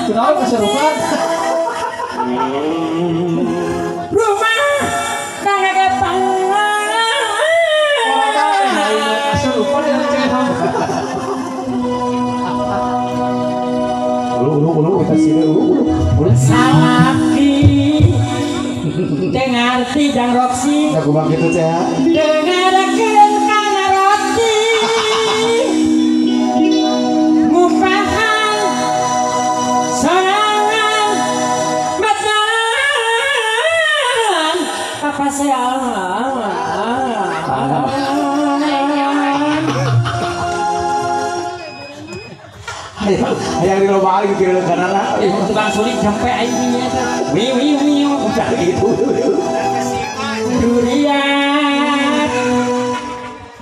Kenapa keserupan? Rumah kagak kepang. Keserupan ya cewek. Ulu kita sini ulu. Salaki dengarti dan Roksi. Aku bang gitu teh. Dengarkan kana roti. Ngupahan sorangan betan apa sayang. Yang di lomba lagi kira karena Tukang sulit sampai airnya wi udah gitu durian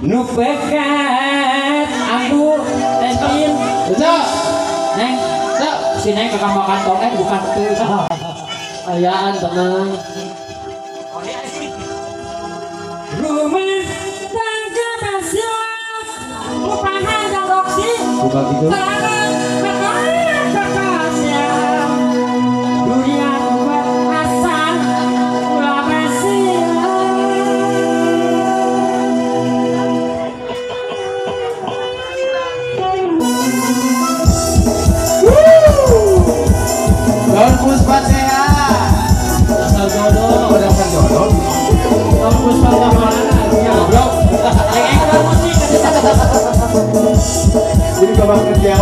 nu pekat aku tentin neng si neng ke kamar kantongnya bukan tuh ayaan tenang. rumah tangga masih upahan dan Roksi Bukan gitu. Daun puspa sehat. Dasar jodoh. Dasar jodoh. Daun puspa kemana? Ya goblok. Musik. Jadi kabar kerja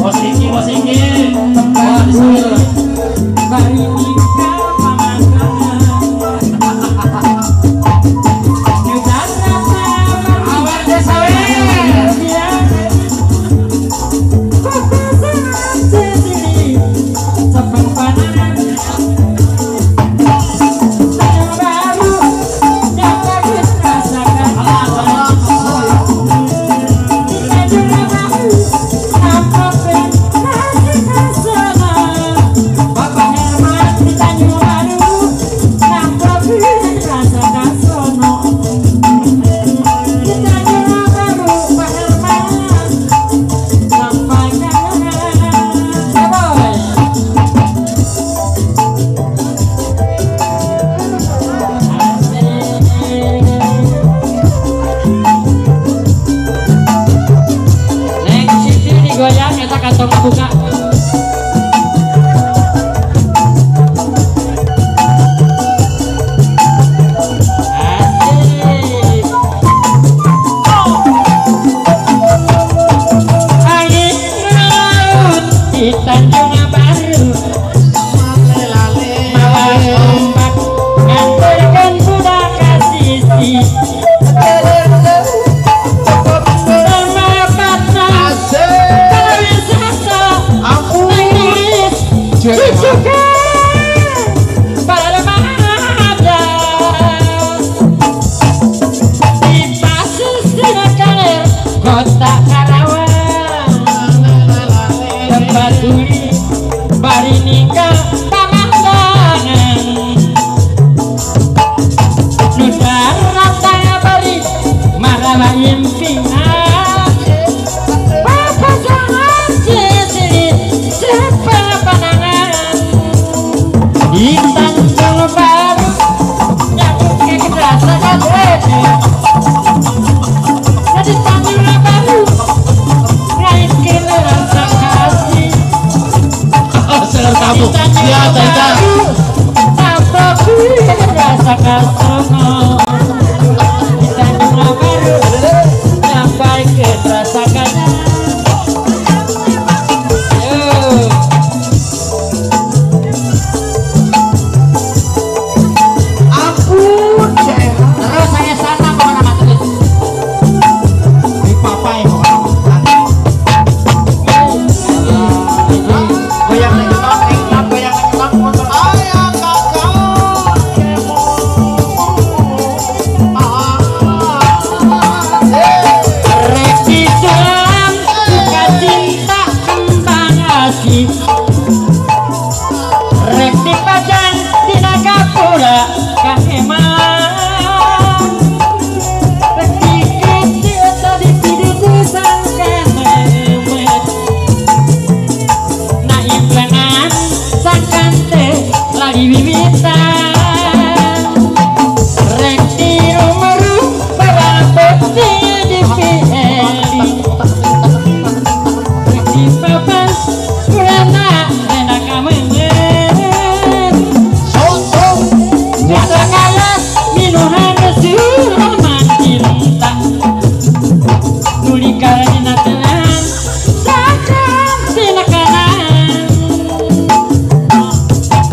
Bos Inggi. Wah, disambil. Bari nikah pamandangan Nyudan rasa Awet desa we. Sepang panangan baru yang lagi rasakan Bapak Herman di Tanjung Baru rasakan sono di Tanjung Baru Pak Herman sampai kangen boy. Neng Siti digoyang eta kantong buka. Asik. Angin laut di Tanjung Baru mawa ombak ngantarkan budak kasisi sama panas pariwisata Inggris juga para remaja di pasisir kaler kota Karawang tempat uri bari nikah pamandangan Nudar rasa bari marah impian Bapak jangan sisi sepang panangan di Tanjung Baru yang kayak kerasa kasih di Tanjung Baru ngait kira rasa kasih Selar kamu. Ya, Tenta. tapi rasa kasono di Tanjung Baru sampai ke rasakan Ampun, Cek. terus saya sana kemana terus Di papai mau. Goyang lagi nong, goyang lagi nong. Ayah kakak. rek di dalam suka cinta kembang asih rek di pajan tina kapura kaheman rek di kecil tadi tidur sangkan hemet na impenan sangkan teh lagi bibitan rek di rumah bawa peti di pieli rek di papan kurana enak kamengen Biasa kaya minuman siraman cinta Nuli karena tenan Sakang sinakanan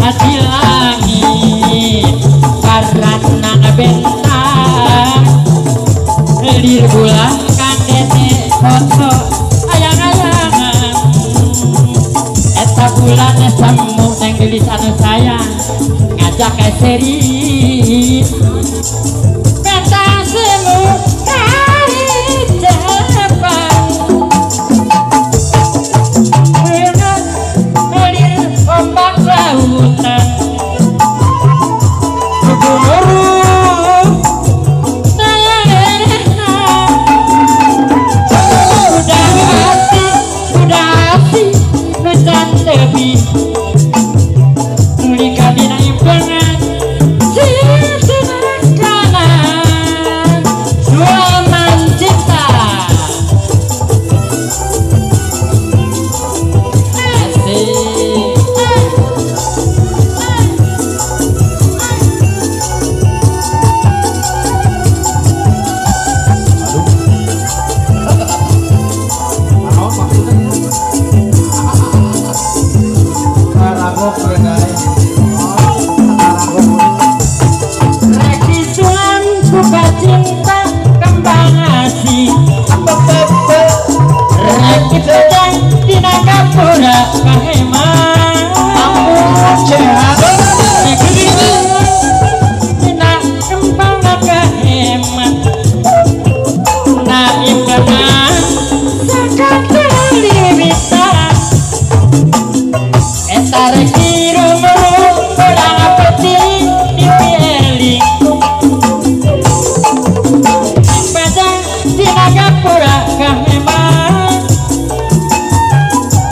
Hati langit Karena bentang Lir bulan kandete foto ayang-ayangan Eta bulan semu neng gelis anu sayang ngajak ke seri bentang semu kali Jepang bener melir ombak lautan Gubernur udah hati nucan lebih Nuli kadina impengan pura kaheman ampun sehat na kembang kaheman na imbanan sakatali wita etare kirumu orang peti dipilih pada dinaga pura kaheman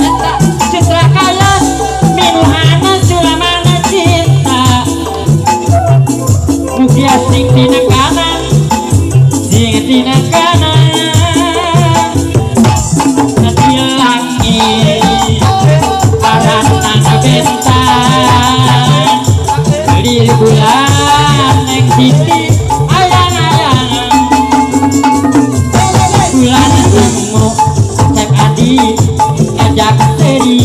eta citra kaya minuhana sulamana cinta mugia sing dina kanan sing dina kanan nanti langit parana bentang di bulan yang siti ayang-ayang bulan nemu cek adi ngajak seri